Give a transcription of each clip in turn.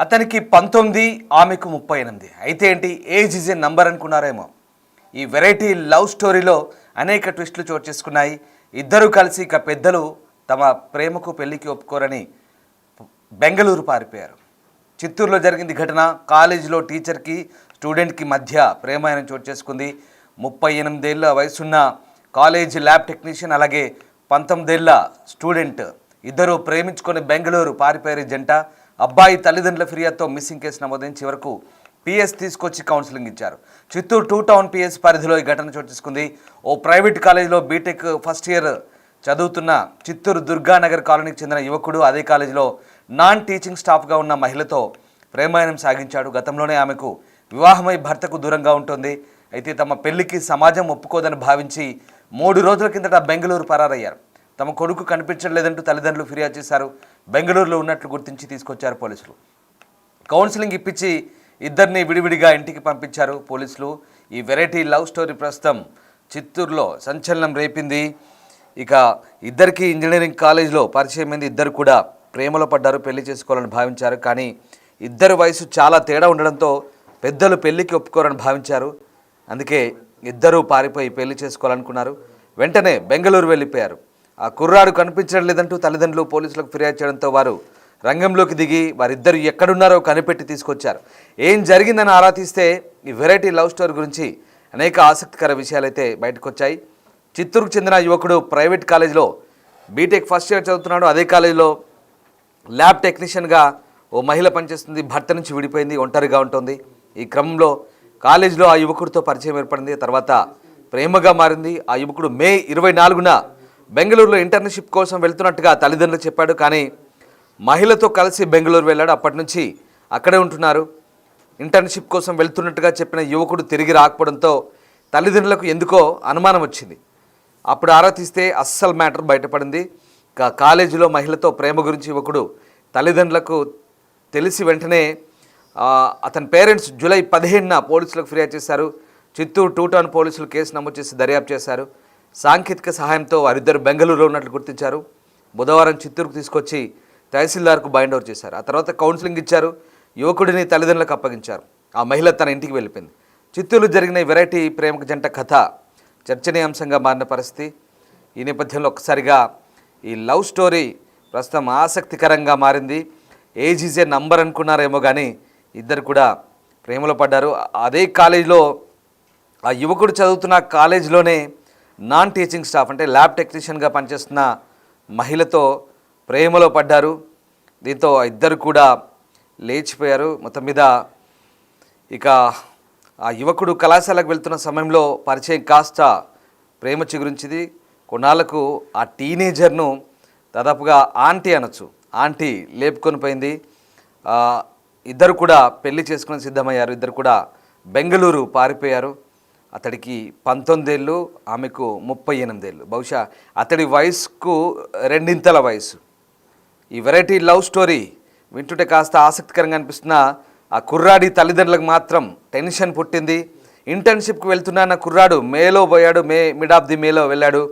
అతనికి 19, ఆమెకు 38. అయితే ఏంటి, ఏజ్ ఇస్ ఏ నంబర్ అనుకున్నారేమో. ఈ వెరైటీ లవ్ స్టోరీలో అనేక ట్విస్టులు చోటు చేసుకున్నాయి. ఇద్దరు కలిసి ఇక పెద్దలు తమ ప్రేమకు పెళ్లికి ఒప్పుకోరని బెంగళూరు పారిపోయారు. చిత్తూరులో జరిగింది ఘటన. కాలేజీలో టీచర్కి స్టూడెంట్కి మధ్య ప్రేమాయణం చోటు చేసుకుంది. 38 ఏళ్ల వయసున్న కాలేజ్ ల్యాబ్ టెక్నీషియన్ అలాగే 19 ఏళ్ల స్టూడెంట్ ఇద్దరు ప్రేమించుకొని బెంగళూరు పారిపోయారు జంట. అబ్బాయి తల్లిదండ్రుల ఫిర్యాదుతో మిస్సింగ్ కేసు నమోదైన చివరకు పిఎస్ తీసుకొచ్చి కౌన్సిలింగ్ ఇచ్చారు. చిత్తూరు 2 టౌన్ పిఎస్ పరిధిలో ఈ ఘటన చోటు చేసుకుంది. ఓ ప్రైవేట్ కాలేజీలో బీటెక్ ఫస్ట్ ఇయర్ చదువుతున్న చిత్తూరు దుర్గానగర్ కాలనీకి చెందిన యువకుడు అదే కాలేజీలో నాన్ టీచింగ్ స్టాఫ్గా ఉన్న మహిళతో ప్రేమాయణం సాగించాడు. గతంలోనే ఆమెకు వివాహమై భర్తకు దూరంగా ఉంటుంది. అయితే తమ పెళ్లికి సమాజం ఒప్పుకోదని భావించి 3 రోజుల కిందట బెంగళూరు పరారయ్యారు. తమ కొడుకు కనిపించలేదంటూ తల్లిదండ్రులు ఫిర్యాదు చేశారు. బెంగళూరులో ఉన్నట్లు గుర్తించి తీసుకొచ్చారు పోలీసులు. కౌన్సిలింగ్ ఇప్పించి ఇద్దరిని విడివిడిగా ఇంటికి పంపించారు పోలీసులు. ఈ వెరైటీ లవ్ స్టోరీ ప్రస్తుతం చిత్తూరులో సంచలనం రేపింది. ఇక ఇద్దరికి ఇంజనీరింగ్ కాలేజ్లో పరిచయమైంది. ఇద్దరు కూడా ప్రేమలో పడ్డారు, పెళ్లి చేసుకోవాలని భావించారు. కానీ ఇద్దరు వయసు చాలా తేడా ఉండడంతో పెద్దలు పెళ్లికి ఒప్పుకోరని భావించారు. అందుకే ఇద్దరూ పారిపోయి పెళ్లి చేసుకోవాలనుకున్నారు. వెంటనే బెంగళూరు వెళ్ళిపోయారు. ఆ కుర్రాడు కనిపించడం లేదంటూ తల్లిదండ్రులు పోలీసులకు ఫిర్యాదు చేయడంతో వారు రంగంలోకి దిగి వారిద్దరు ఎక్కడున్నారో కనిపెట్టి తీసుకొచ్చారు. ఏం జరిగిందని ఆరా తీస్తే ఈ వెరైటీ లవ్ స్టోరీ గురించి అనేక ఆసక్తికర విషయాలైతే బయటకు వచ్చాయి. చిత్తూరుకు చెందిన యువకుడు ప్రైవేట్ కాలేజీలో బీటెక్ ఫస్ట్ ఇయర్ చదువుతున్నాడు. అదే కాలేజీలో ల్యాబ్ టెక్నీషియన్గా ఓ మహిళ పనిచేస్తుంది. భర్త నుంచి విడిపోయింది, ఒంటరిగా ఉంటుంది. ఈ క్రమంలో కాలేజీలో ఆ యువకుడితో పరిచయం ఏర్పడింది. తర్వాత ప్రేమగా మారింది. ఆ యువకుడు మే 24న బెంగళూరులో ఇంటర్న్షిప్ కోసం వెళ్తున్నట్టుగా తల్లిదండ్రులు చెప్పాడు. కానీ మహిళతో కలిసి బెంగళూరు వెళ్ళాడు. అప్పటి నుంచి అక్కడే ఉంటున్నారు. ఇంటర్న్షిప్ కోసం వెళ్తున్నట్టుగా చెప్పిన యువకుడు తిరిగి రాకపోవడంతో తల్లిదండ్రులకు ఎందుకో అనుమానం వచ్చింది. అప్పుడు ఆరా తీస్తే అస్సలు మ్యాటర్ బయటపడింది. కాలేజీలో మహిళతో ప్రేమ గురించి యువకుడు తల్లిదండ్రులకు తెలిసి వెంటనే అతని పేరెంట్స్ జూలై 15న పోలీసులకు ఫిర్యాదు చేశారు. చిత్తూరు 2 టౌన్ పోలీసులు కేసు నమోదు చేసి దర్యాప్తు చేశారు. సాంకేతిక సహాయంతో వారిద్దరు బెంగళూరులో ఉన్నట్లు గుర్తించారు. బుధవారం చిత్తూరుకు తీసుకొచ్చి తహసీల్దార్కు బైండ్ ఓవర్ చేశారు. ఆ తర్వాత కౌన్సిలింగ్ ఇచ్చారు. యువకుడిని తల్లిదండ్రులకు అప్పగించారు. ఆ మహిళ తన ఇంటికి వెళ్ళిపోయింది. చిత్తూరులో జరిగిన వెరైటీ ప్రేమ జంట కథ చర్చనీయాంశంగా మారిన పరిస్థితి. ఈ నేపథ్యంలో ఒక్కసారిగా ఈ లవ్ స్టోరీ ప్రస్తుతం ఆసక్తికరంగా మారింది. ఏజ్ ఈజ్ ఏ నంబర్ అనుకున్నారేమో కానీ ఇద్దరు కూడా ప్రేమలో పడ్డారు. అదే కాలేజీలో ఆ యువకుడు చదువుతున్న కాలేజీలోనే నాన్ టీచింగ్ స్టాఫ్ అంటే ల్యాబ్ టెక్నీషియన్గా పనిచేస్తున్న మహిళతో ప్రేమలో పడ్డారు. దీంతో ఇద్దరు కూడా లేచిపోయారు. మొత్తం మీద ఇక ఆ యువకుడు కళాశాలకు వెళ్తున్న సమయంలో పరిచయం కాస్త ప్రేమ చిగురించింది. కొన్నాళ్లకు ఆ టీనేజర్ను దాదాపుగా ఆంటీ అనొచ్చు, ఆంటీ లేపుకొని పోయింది. ఇద్దరు కూడా పెళ్లి చేసుకుని సిద్ధమయ్యారు. ఇద్దరు కూడా బెంగళూరు పారిపోయారు. అతడికి 19 ఏళ్ళు, ఆమెకు 38 ఏళ్ళు. బహుశా అతడి వయసుకు రెండింతల వయసు. ఈ వెరైటీ లవ్ స్టోరీ వింటుంటే కాస్త ఆసక్తికరంగా అనిపిస్తున్న ఆ కుర్రాడి తల్లిదండ్రులకు మాత్రం టెన్షన్ పుట్టింది. ఇంటర్న్షిప్కి వెళ్తున్న కుర్రాడు మేలో పోయాడు, మిడ్ ఆఫ్ ది మేలో వెళ్ళాడు.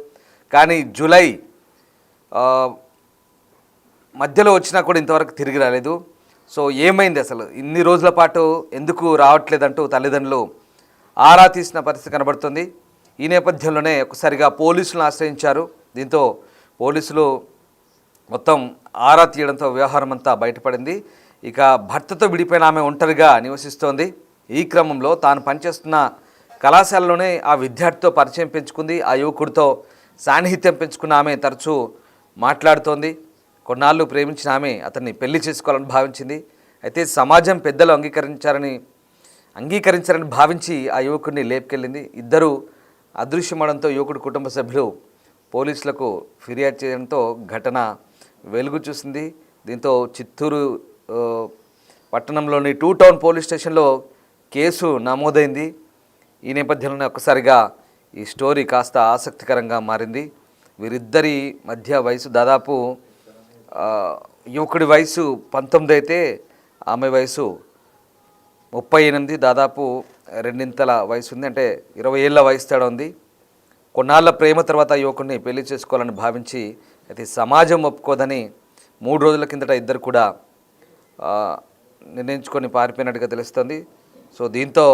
కానీ జూలై మధ్యలో వచ్చినా కూడా ఇంతవరకు తిరిగి రాలేదు. సో ఏమైంది అసలు, ఇన్ని రోజుల పాటు ఎందుకు రావట్లేదంటూ తల్లిదండ్రులు ఆరా తీసిన పరిస్థితి కనబడుతుంది. ఈ నేపథ్యంలోనే ఒకసారిగా పోలీసులను ఆశ్రయించారు. దీంతో పోలీసులు మొత్తం ఆరా తీయడంతో వ్యవహారం అంతా బయటపడింది. ఇక భర్తతో విడిపోయిన ఆమె ఒంటరిగా నివసిస్తోంది. ఈ క్రమంలో తాను పనిచేస్తున్న కళాశాలలోనే ఆ విద్యార్థితో పరిచయం పెంచుకుంది. ఆ యువకుడితో సాన్నిహిత్యం పెంచుకున్న ఆమె తరచూ మాట్లాడుతోంది. కొన్నాళ్ళు ప్రేమించిన ఆమె అతన్ని పెళ్లి చేసుకోవాలని భావించింది. అయితే సమాజం పెద్దలు అంగీకరించారని భావించి ఆ యువకుడిని లేపుకెళ్ళింది. ఇద్దరు అదృశ్యమవడంతో యువకుడి కుటుంబ సభ్యులు పోలీసులకు ఫిర్యాదు చేయడంతో ఘటన వెలుగు చూసింది. దీంతో చిత్తూరు పట్టణంలోని 2 టౌన్ పోలీస్ స్టేషన్లో కేసు నమోదైంది. ఈ నేపథ్యంలోనే ఒక్కసారిగా ఈ స్టోరీ కాస్త ఆసక్తికరంగా మారింది. వీరిద్దరి మధ్య వయసు దాదాపు యువకుడి వయసు 19 అయితే ఆమె వయసు 38, దాదాపు రెండింతల వయసు ఉంది. అంటే 20 ఏళ్ళ వయసు తేడా ఉంది. కొన్నాళ్ళ ప్రేమ తర్వాత యువకుడిని పెళ్లి చేసుకోవాలని భావించి అయితే సమాజం ఒప్పుకోదని 3 రోజుల కిందట ఇద్దరు కూడా నిర్ణయించుకొని పారిపోయినట్టుగా తెలుస్తుంది. సో దీంతో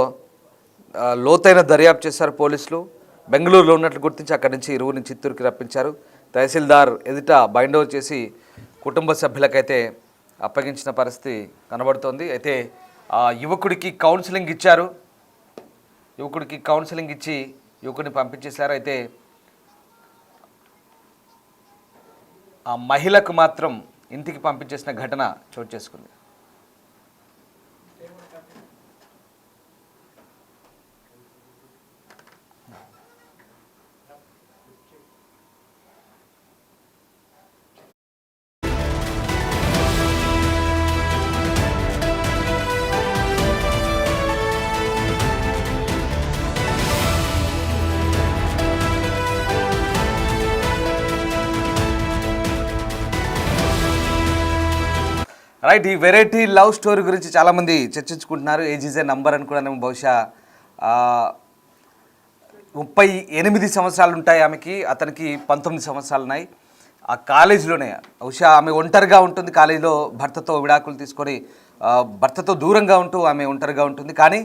లోతైన దర్యాప్తు చేశారు పోలీసులు. బెంగళూరులో ఉన్నట్లు గుర్తించి అక్కడి నుంచి ఇరువురిని చిత్తూరుకి రప్పించారు. తహసీల్దార్ ఎదుట బైండ్ ఓవర్ చేసి కుటుంబ సభ్యులకైతే అప్పగించిన పరిస్థితి కనబడుతోంది. అయితే యువకుడికి కౌన్సిలింగ్ ఇచ్చారు. యువకుడికి కౌన్సిలింగ్ ఇచ్చి యువకుడిని పంపించేశారు. అయితే ఆ మహిళకు మాత్రం ఇంటికి పంపించేసిన ఘటన చోటు చేసుకుంది. రైట్, ఈ వెరైటీ లవ్ స్టోరీ గురించి చాలామంది చర్చించుకుంటున్నారు. ఏజ్ ఈజ్ ఏ నంబర్ అని కూడా బహుశా 38 సంవత్సరాలు ఉంటాయి ఆమెకి, అతనికి 19 సంవత్సరాలు ఉన్నాయి. ఆ కాలేజీలోనే బహుశా ఆమె ఒంటరిగా ఉంటుంది. కాలేజీలో భర్తతో విడాకులు తీసుకొని భర్తతో దూరంగా ఉంటూ ఆమె ఒంటరిగా ఉంటుంది. కానీ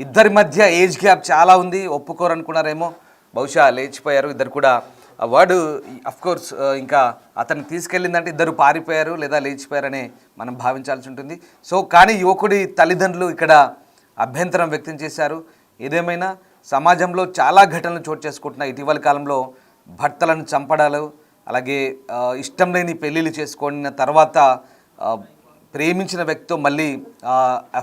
ఇద్దరి మధ్య ఏజ్ గ్యాప్ చాలా ఉంది. ఒప్పుకోరనుకున్నారేమో, బహుశా లేచిపోయారు ఇద్దరు కూడా. ఆ వర్డ్ అఫ్కోర్స్ ఇంకా అతన్ని తీసుకెళ్ళిందంటే ఇద్దరు పారిపోయారు లేదా లేచిపోయారని మనం భావించాల్సి ఉంటుంది. సో కానీ యువకుడి తల్లిదండ్రులు ఇక్కడ అభ్యంతరం వ్యక్తం చేశారు. ఏదేమైనా సమాజంలో చాలా ఘటనలు చోటు చేసుకుంటున్నాయి. ఇటీవల కాలంలో భర్తలను చంపడాలు, అలాగే ఇష్టం లేని పెళ్ళిళ్ళు చేసుకున్న తర్వాత ప్రేమించిన వ్యక్తితో మళ్ళీ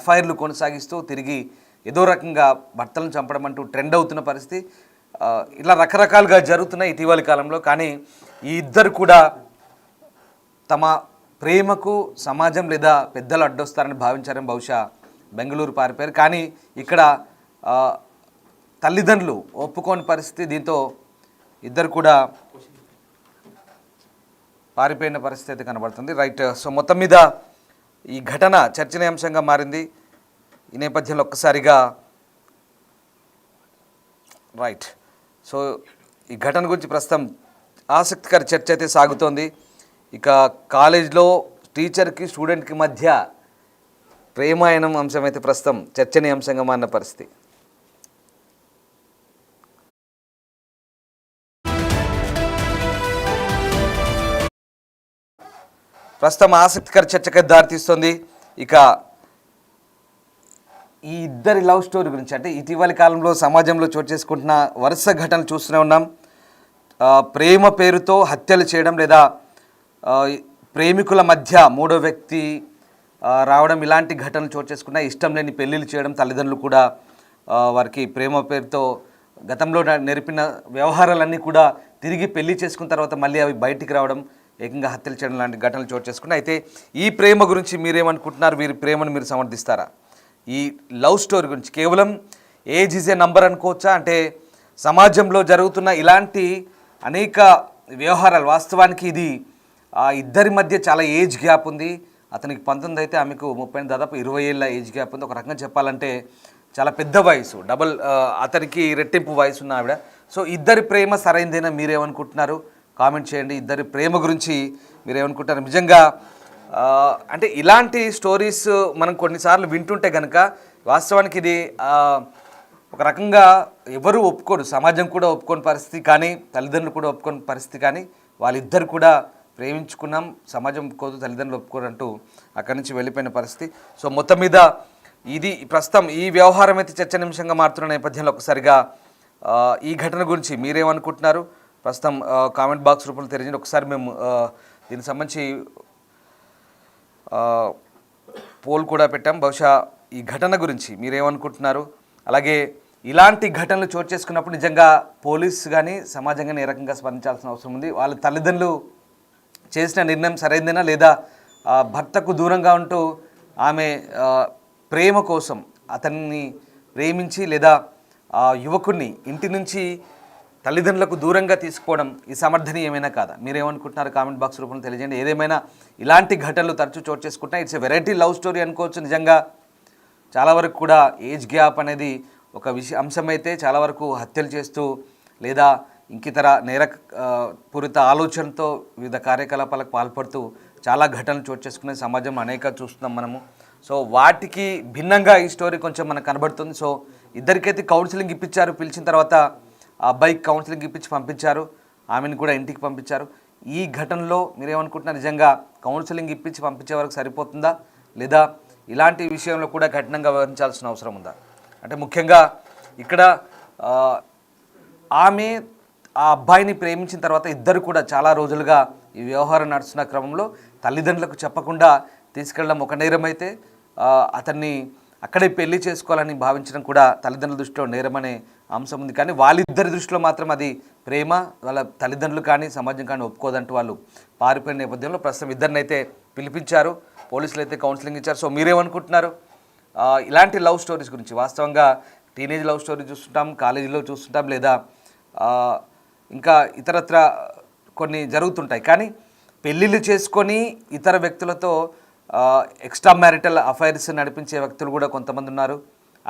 ఎఫ్ఐఆర్లు కొనసాగిస్తూ తిరిగి ఏదో రకంగా భర్తలను చంపడం అంటూ ట్రెండ్ అవుతున్న పరిస్థితి. ఇలా రకరకాలుగా జరుగుతున్నాయి ఇటీవలి కాలంలో. కానీ ఈ ఇద్దరు కూడా తమ ప్రేమకు సమాజం లేదా పెద్దలు అడ్డొస్తారని భావించారని బహుశా బెంగళూరు పారిపోయారు. కానీ ఇక్కడ తల్లిదండ్రులు ఒప్పుకోని పరిస్థితి. దీంతో ఇద్దరు కూడా పారిపోయిన పరిస్థితి అయితే కనబడుతుంది. రైట్, సో మొత్తం మీద ఈ ఘటన చర్చనీయాంశంగా మారింది. ఈ నేపథ్యంలో ఒక్కసారిగా రైట్, సో ఈ ఘటన గురించి ప్రస్తుతం ఆసక్తికర చర్చ అయితే సాగుతోంది. ఇక కాలేజ్లో టీచర్కి స్టూడెంట్కి మధ్య ప్రేమాయణం అంశం అయితే ప్రస్తుతం చర్చనీయాంశంగా మారిన పరిస్థితి. ప్రస్తుతం ఆసక్తికర చర్చకి దారితీస్తుంది. ఇక ఈ ఇద్దరి లవ్ స్టోరీ గురించి, అంటే ఇటీవలి కాలంలో సమాజంలో చోటు చేసుకుంటున్న వరుస ఘటనలు చూస్తూనే ఉన్నాం. ప్రేమ పేరుతో హత్యలు చేయడం లేదా ప్రేమికుల మధ్య మూడో వ్యక్తి రావడం, ఇలాంటి ఘటనలు చోటు చేసుకున్న ఇష్టం లేని పెళ్ళిళ్ళు చేయడం, తల్లిదండ్రులు కూడా వారికి ప్రేమ పేరుతో గతంలో నేర్పిన వ్యవహారాలన్నీ కూడా తిరిగి పెళ్లి చేసుకున్న తర్వాత మళ్ళీ అవి బయటికి రావడం, ఏకంగా హత్యలు చేయడం లాంటి ఘటనలు చోటు చేసుకున్నాయి. అయితే ఈ ప్రేమ గురించి మీరేమనుకుంటున్నారు? వీరి ప్రేమను మీరు సమర్థిస్తారా? ఈ లవ్ స్టోరీ గురించి కేవలం ఏజ్ ఈజ్ ఏ నంబర్ అనుకోవచ్చా? అంటే సమాజంలో జరుగుతున్న ఇలాంటి అనేక వ్యవహారాలు, వాస్తవానికి ఇది ఇద్దరి మధ్య చాలా ఏజ్ గ్యాప్ ఉంది. అతనికి 19 అయితే ఆమెకు 30, దాదాపు 20 ఏళ్ళ ఏజ్ గ్యాప్ ఉంది. ఒక రకంగా చెప్పాలంటే చాలా పెద్ద వయసు, డబల్ అతనికి రెట్టింపు వయసు ఉన్న ఆవిడ. సో ఇద్దరి ప్రేమ సరైందేనా? మీరేమనుకుంటున్నారు? కామెంట్ చేయండి. ఇద్దరి ప్రేమ గురించి మీరేమనుకుంటున్నారు? నిజంగా అంటే ఇలాంటి స్టోరీస్ మనం కొన్నిసార్లు వింటుంటే కనుక వాస్తవానికి ఇది ఒక రకంగా ఎవరు ఒప్పుకోరు, సమాజం కూడా ఒప్పుకోని పరిస్థితి, కానీ తల్లిదండ్రులు కూడా ఒప్పుకోని పరిస్థితి. కానీ వాళ్ళిద్దరు కూడా ప్రేమించుకున్నాం, సమాజం ఒప్పుకోదు, తల్లిదండ్రులు ఒప్పుకోరు అంటూ అక్కడి నుంచి వెళ్ళిపోయిన పరిస్థితి. సో మొత్తం మీద ఇది ప్రస్తుతం ఈ వ్యవహారం అయితే చర్చనీయాంశంగా మారుతున్న నేపథ్యంలో ఒకసారిగా ఈ ఘటన గురించి మీరేమనుకుంటున్నారు? ప్రస్తుతం కామెంట్ బాక్స్ రూపంలో తెలియజేయండి. ఒకసారి మేము దీనికి సంబంధించి పోల్ కూడా పెట్టాం. బహుశా ఈ ఘటన గురించి మీరేమనుకుంటున్నారు? అలాగే ఇలాంటి ఘటనలు చోటు చేసుకున్నప్పుడు నిజంగా పోలీసు కానీ సమాజం కానీ ఏ రకంగా స్పందించాల్సిన అవసరం ఉంది? వాళ్ళ తల్లిదండ్రులు చేసిన నిర్ణయం సరైందేనా, లేదా భర్తకు దూరంగా ఉంటూ ఆమె ప్రేమ కోసం అతన్ని ప్రేమించి లేదా యువకుడిని ఇంటి నుంచి తల్లిదండ్రులకు దూరంగా తీసుకోవడం ఈ సమర్థనీయమైనా కాదా? మీరేమనుకుంటున్నారు? కామెంట్ బాక్స్ రూపంలో తెలియజేయండి. ఏదేమైనా ఇలాంటి ఘటనలు తరచూ చోటు చేసుకుంటున్నాయి. It's a variety love story అనుకోవచ్చు. నిజంగా చాలా వరకు కూడా ఏజ్ గ్యాప్ అనేది ఒక అంశమైతే చాలా వరకు హత్యలు చేస్తూ లేదా ఇంకితర పూరిత ఆలోచనతో వివిధ కార్యకలాపాలకు పాల్పడుతూ చాలా ఘటనలు చోటు చేసుకునే సమాజం అనేక చూస్తున్నాం మనము. సో వాటికి భిన్నంగా ఈ స్టోరీ కొంచెం మనకు కనబడుతుంది. సో ఇద్దరికైతే కౌన్సిలింగ్ ఇప్పించారు, పిలిచిన తర్వాత ఆ అబ్బాయికి కౌన్సిలింగ్ ఇప్పించి పంపించారు, ఆమెను కూడా ఇంటికి పంపించారు. ఈ ఘటనలో మీరేమనుకుంటున్నారు, నిజంగా కౌన్సిలింగ్ ఇప్పించి పంపించే వరకు సరిపోతుందా, లేదా ఇలాంటి విషయంలో కూడా కఠినంగా వ్యవహరించాల్సిన అవసరం ఉందా? అంటే ముఖ్యంగా ఇక్కడ ఆమె ఆ అబ్బాయిని ప్రేమించిన తర్వాత ఇద్దరు కూడా చాలా రోజులుగా ఈ వ్యవహారం నడుస్తున్న క్రమంలో తల్లిదండ్రులకు చెప్పకుండా తీసుకెళ్ళడం ఒక నేరం అయితే, అతన్ని అక్కడే పెళ్లి చేసుకోవాలని భావించడం కూడా తల్లిదండ్రుల దృష్టిలో నేరమనే అంశం ఉంది. కానీ వాళ్ళిద్దరి దృష్టిలో మాత్రం అది ప్రేమ, వాళ్ళ తల్లిదండ్రులు కానీ సమాజం కానీ ఒప్పుకోదంటూ వాళ్ళు పారిపోయిన నేపథ్యంలో ప్రస్తుతం ఇద్దరిని అయితే పిలిపించారు, పోలీసులు అయితే కౌన్సిలింగ్ ఇచ్చారు. సో మీరేమనుకుంటున్నారు ఇలాంటి లవ్ స్టోరీస్ గురించి? వాస్తవంగా టీనేజ్ లవ్ స్టోరీ చూస్తుంటాం, కాలేజీలో చూస్తుంటాం, లేదా ఇంకా ఇతరత్ర కొన్ని జరుగుతుంటాయి. కానీ పెళ్ళిళ్ళు చేసుకొని ఇతర వ్యక్తులతో ఎక్స్ట్రా మ్యారిటల్ అఫైర్స్ నడిపించే వ్యక్తులు కూడా కొంతమంది ఉన్నారు.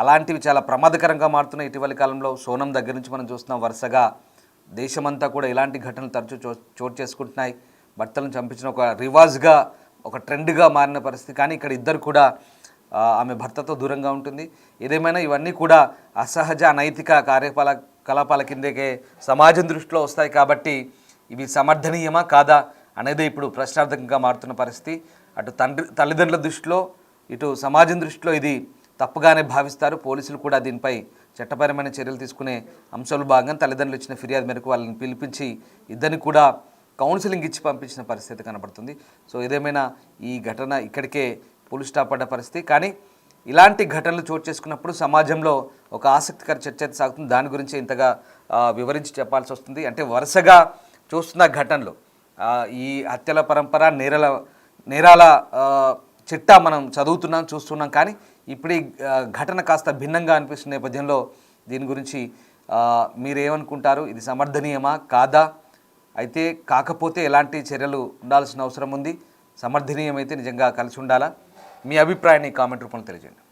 అలాంటివి చాలా ప్రమాదకరంగా మారుతున్నాయి ఇటీవలి కాలంలో. సోనం దగ్గర నుంచి మనం చూస్తున్నాం, వరుసగా దేశమంతా కూడా ఇలాంటి ఘటనలు తరచూ చోటు చేసుకుంటున్నాయి. భర్తలను చంపించిన ఒక రివాజ్గా, ఒక ట్రెండ్గా మారిన పరిస్థితి. కానీ ఇక్కడ ఇద్దరు కూడా ఆమె భర్తతో దూరంగా ఉంటుంది. ఏదేమైనా ఇవన్నీ కూడా అసహజ అనైతిక కార్యకలాపాల కిందకే సమాజం దృష్టిలో వస్తాయి. కాబట్టి ఇవి సమర్థనీయమా కాదా అనేది ఇప్పుడు ప్రశ్నార్థకంగా మారుతున్న పరిస్థితి. అటు తల్లిదండ్రుల దృష్టిలో, ఇటు సమాజం దృష్టిలో ఇది తప్పుగానే భావిస్తారు. పోలీసులు కూడా దీనిపై చట్టపరమైన చర్యలు తీసుకునే అంశాలు భాగంగా తల్లిదండ్రులు ఇచ్చిన ఫిర్యాదు మేరకు వాళ్ళని పిలిపించి ఇద్దరిని కూడా కౌన్సిలింగ్ ఇచ్చి పంపించిన పరిస్థితి కనబడుతుంది. సో ఏదేమైనా ఈ ఘటన ఇక్కడికే ఫుల్ స్టాప్ పడ్డ పరిస్థితి. కానీ ఇలాంటి ఘటనలు చోటు చేసుకున్నప్పుడు సమాజంలో ఒక ఆసక్తికర చర్చ అయితే సాగుతుంది. దాని గురించి ఇంతగా వివరించి చెప్పాల్సి వస్తుంది. అంటే వరుసగా చూస్తున్న ఘటనలు, ఈ హత్యల పరంపర, నేరాల చిట్టా మనం చదువుతున్నాం, చూస్తున్నాం. కానీ ఇప్పుడు ఈ ఘటన కాస్త భిన్నంగా అనిపిస్తున్న నేపథ్యంలో దీని గురించి మీరేమనుకుంటారు? ఇది సమర్థనీయమా కాదా? అయితే కాకపోతే ఎలాంటి చర్యలు ఉండాల్సిన అవసరం ఉంది? సమర్థనీయమైతే నిజంగా కలిసి ఉండాలా? మీ అభిప్రాయాన్ని కామెంట్ రూపంలో తెలియజేయండి.